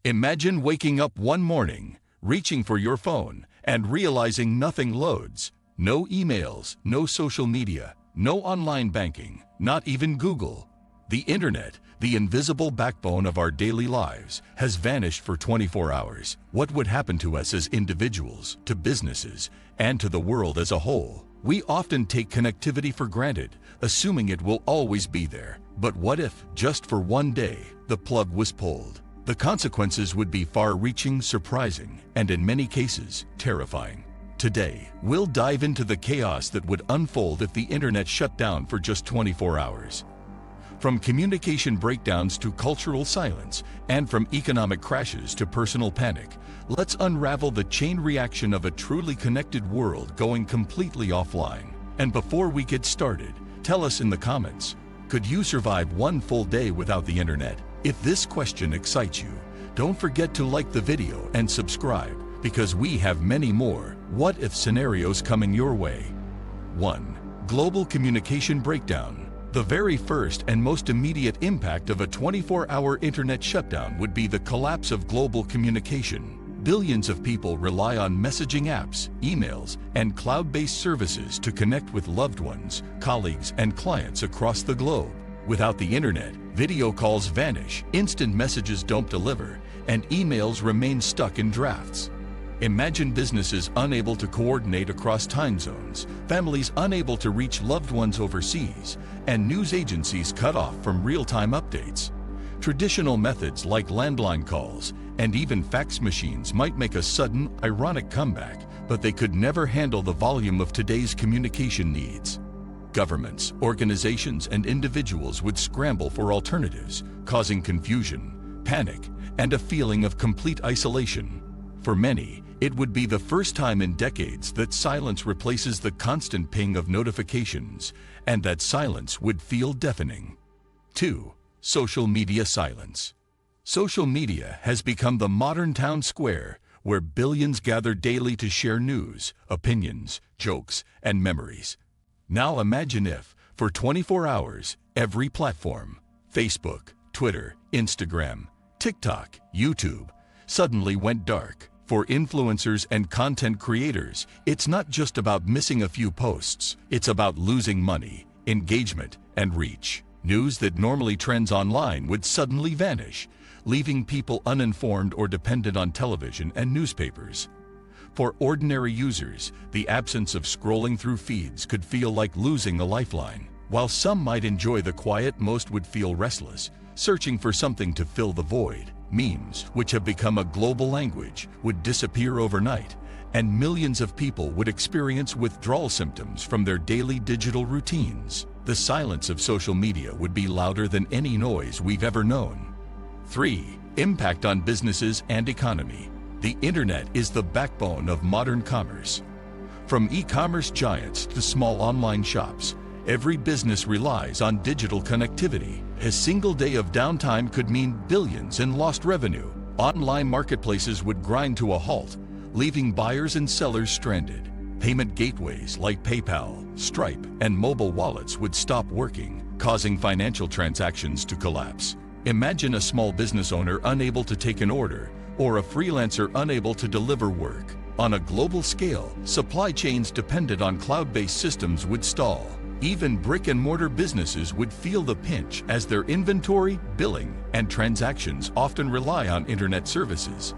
Imagine waking up one morning, reaching for your phone, and realizing nothing loads. No emails, no social media, no online banking, not even Google. The internet, the invisible backbone of our daily lives, has vanished for 24 hours. What would happen to us as individuals, to businesses, and to the world as a whole? We often take connectivity for granted, assuming it will always be there. But what if, just for one day, the plug was pulled? The consequences would be far-reaching, surprising, and in many cases, terrifying. Today, we'll dive into the chaos that would unfold if the internet shut down for just 24 hours. From communication breakdowns to cultural silence, and from economic crashes to personal panic, let's unravel the chain reaction of a truly connected world going completely offline. And before we get started, tell us in the comments, could you survive one full day without the internet? If this question excites you, don't forget to like the video and subscribe, because we have many more what-if scenarios coming your way. 1. Global communication breakdown. The very first and most immediate impact of a 24-hour internet shutdown would be the collapse of global communication. Billions of people rely on messaging apps, emails, and cloud-based services to connect with loved ones, colleagues, and clients across the globe. Without the internet, video calls vanish, instant messages don't deliver, and emails remain stuck in drafts. Imagine businesses unable to coordinate across time zones, families unable to reach loved ones overseas, and news agencies cut off from real-time updates. Traditional methods like landline calls and even fax machines might make a sudden, ironic comeback, but they could never handle the volume of today's communication needs. Governments, organizations, and individuals would scramble for alternatives, causing confusion, panic, and a feeling of complete isolation. For many, it would be the first time in decades that silence replaces the constant ping of notifications, and that silence would feel deafening. 2. Social media silence. Social media has become the modern town square where billions gather daily to share news, opinions, jokes, and memories. Now imagine if, for 24 hours, every platform, Facebook, Twitter, Instagram, TikTok, YouTube, suddenly went dark. For influencers and content creators, it's not just about missing a few posts, it's about losing money, engagement, and reach. News that normally trends online would suddenly vanish, leaving people uninformed or dependent on television and newspapers. For ordinary users, the absence of scrolling through feeds could feel like losing a lifeline. While some might enjoy the quiet, most would feel restless, searching for something to fill the void. Memes, which have become a global language, would disappear overnight, and millions of people would experience withdrawal symptoms from their daily digital routines. The silence of social media would be louder than any noise we've ever known. 3. Impact on businesses and economy. The internet is the backbone of modern commerce. From e-commerce giants to small online shops, every business relies on digital connectivity. A single day of downtime could mean billions in lost revenue. Online marketplaces would grind to a halt, leaving buyers and sellers stranded. Payment gateways like PayPal, Stripe, and mobile wallets would stop working, causing financial transactions to collapse. Imagine a small business owner unable to take an order, or a freelancer unable to deliver work. On a global scale, supply chains dependent on cloud-based systems would stall. Even brick-and-mortar businesses would feel the pinch as their inventory, billing, and transactions often rely on internet services.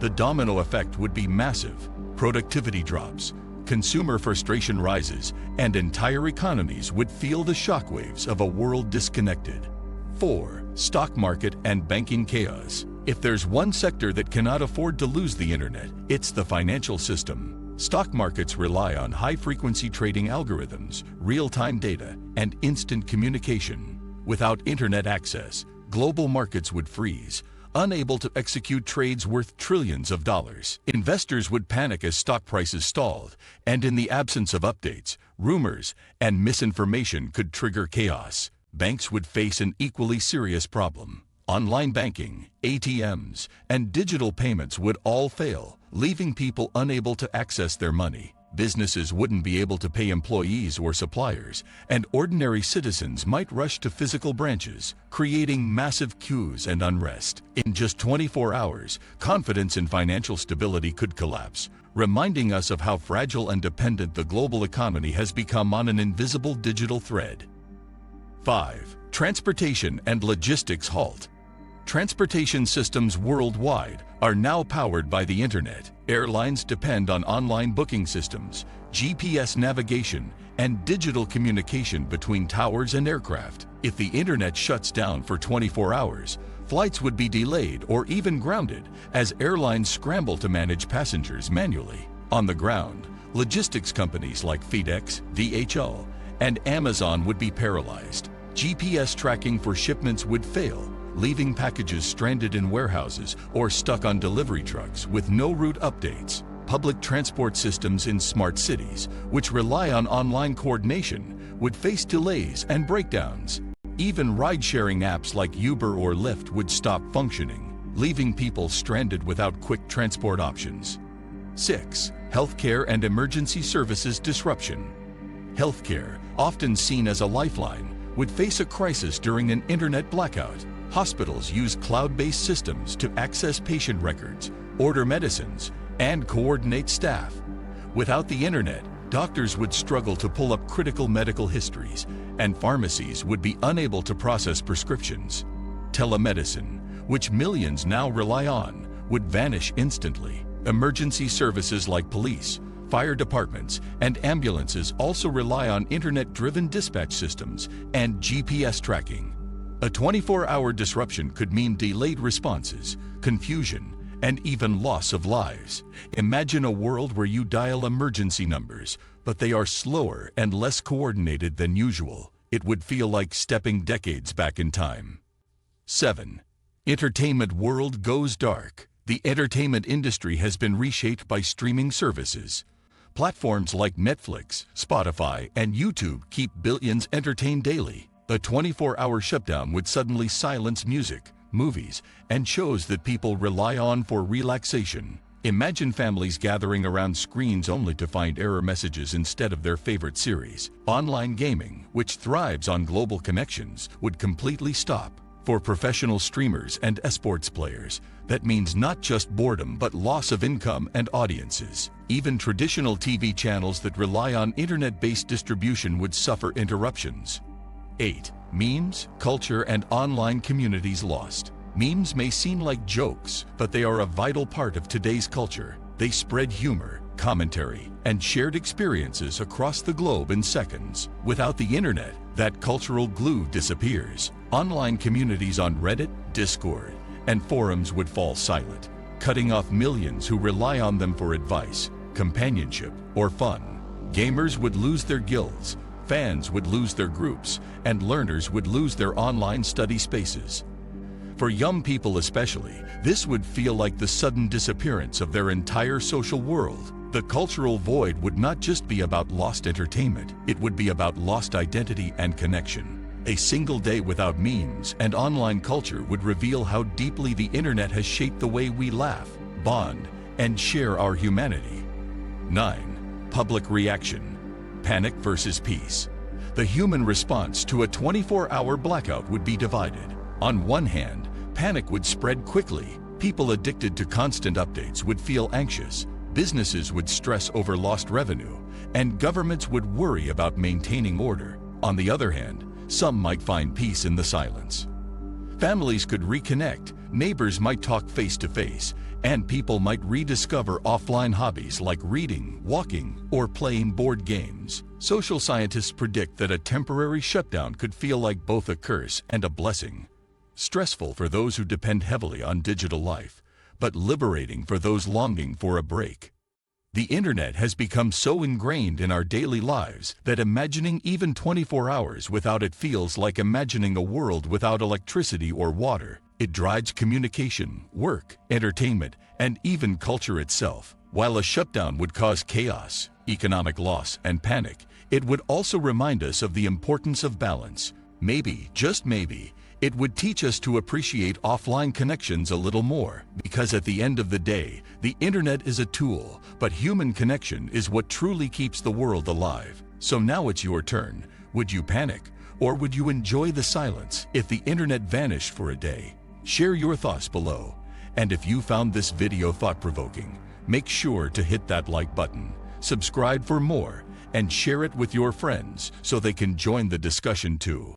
The domino effect would be massive. Productivity drops, consumer frustration rises, and entire economies would feel the shockwaves of a world disconnected. 4. Stock market and banking chaos. If there's one sector that cannot afford to lose the internet, it's the financial system. Stock markets rely on high-frequency trading algorithms, real-time data, and instant communication. Without internet access, global markets would freeze, unable to execute trades worth trillions of dollars. Investors would panic as stock prices stalled, and in the absence of updates, rumors, and misinformation could trigger chaos. Banks would face an equally serious problem. Online banking, ATMs, and digital payments would all fail, leaving people unable to access their money. Businesses wouldn't be able to pay employees or suppliers, and ordinary citizens might rush to physical branches, creating massive queues and unrest. In just 24 hours, confidence in financial stability could collapse, reminding us of how fragile and dependent the global economy has become on an invisible digital thread. 5. Transportation and logistics halt. Transportation systems worldwide are now powered by the internet. Airlines depend on online booking systems, GPS navigation, and digital communication between towers and aircraft. If the internet shuts down for 24 hours, flights would be delayed or even grounded as airlines scramble to manage passengers manually. On the ground, logistics companies like FedEx, DHL, and Amazon would be paralyzed. GPS tracking for shipments would fail, leaving packages stranded in warehouses or stuck on delivery trucks with no route updates. Public transport systems in smart cities, which rely on online coordination, would face delays and breakdowns. Even ride-sharing apps like Uber or Lyft would stop functioning, leaving people stranded without quick transport options. 6. Healthcare and emergency services disruption. Healthcare, often seen as a lifeline, would face a crisis during an internet blackout. Hospitals use cloud-based systems to access patient records, order medicines, and coordinate staff. Without the internet, doctors would struggle to pull up critical medical histories, and pharmacies would be unable to process prescriptions. Telemedicine, which millions now rely on, would vanish instantly. Emergency services like police, fire departments, and ambulances also rely on internet-driven dispatch systems and GPS tracking. A 24-hour disruption could mean delayed responses, confusion, and even loss of lives. Imagine a world where you dial emergency numbers, but they are slower and less coordinated than usual. It would feel like stepping decades back in time. 7. Entertainment world goes dark. The entertainment industry has been reshaped by streaming services. Platforms like Netflix, Spotify, and YouTube keep billions entertained daily. A 24-hour shutdown would suddenly silence music, movies, and shows that people rely on for relaxation. Imagine families gathering around screens only to find error messages instead of their favorite series. Online gaming, which thrives on global connections, would completely stop. For professional streamers and esports players, that means not just boredom but loss of income and audiences. Even traditional TV channels that rely on internet-based distribution would suffer interruptions. 8. Memes, culture, and online communities lost. Memes may seem like jokes, but they are a vital part of today's culture. They spread humor, commentary, and shared experiences across the globe in seconds. Without the internet, that cultural glue disappears. Online communities on Reddit, Discord, and forums would fall silent, cutting off millions who rely on them for advice, companionship, or fun. Gamers would lose their guilds, fans would lose their groups, and learners would lose their online study spaces. For young people especially, this would feel like the sudden disappearance of their entire social world. The cultural void would not just be about lost entertainment, it would be about lost identity and connection. A single day without memes and online culture would reveal how deeply the internet has shaped the way we laugh, bond, and share our humanity. 9. Public reaction. Panic versus peace. The human response to a 24-hour blackout would be divided. On one hand, panic would spread quickly. People addicted to constant updates would feel anxious. Businesses would stress over lost revenue, and governments would worry about maintaining order. On the other hand, some might find peace in the silence. Families could reconnect, neighbors might talk face to face, and people might rediscover offline hobbies like reading, walking, or playing board games. Social scientists predict that a temporary shutdown could feel like both a curse and a blessing. Stressful for those who depend heavily on digital life, but liberating for those longing for a break. The internet has become so ingrained in our daily lives that imagining even 24 hours without it feels like imagining a world without electricity or water. It drives communication, work, entertainment, and even culture itself. While a shutdown would cause chaos, economic loss, and panic, it would also remind us of the importance of balance. Maybe, just maybe, It would teach us to appreciate offline connections a little more, because at the end of the day, the internet is a tool, but human connection is what truly keeps the world alive. So now it's your turn. Would you panic, or would you enjoy the silence if the internet vanished for a day? Share your thoughts below. And if you found this video thought-provoking, make sure to hit that like button, subscribe for more, and share it with your friends so they can join the discussion too.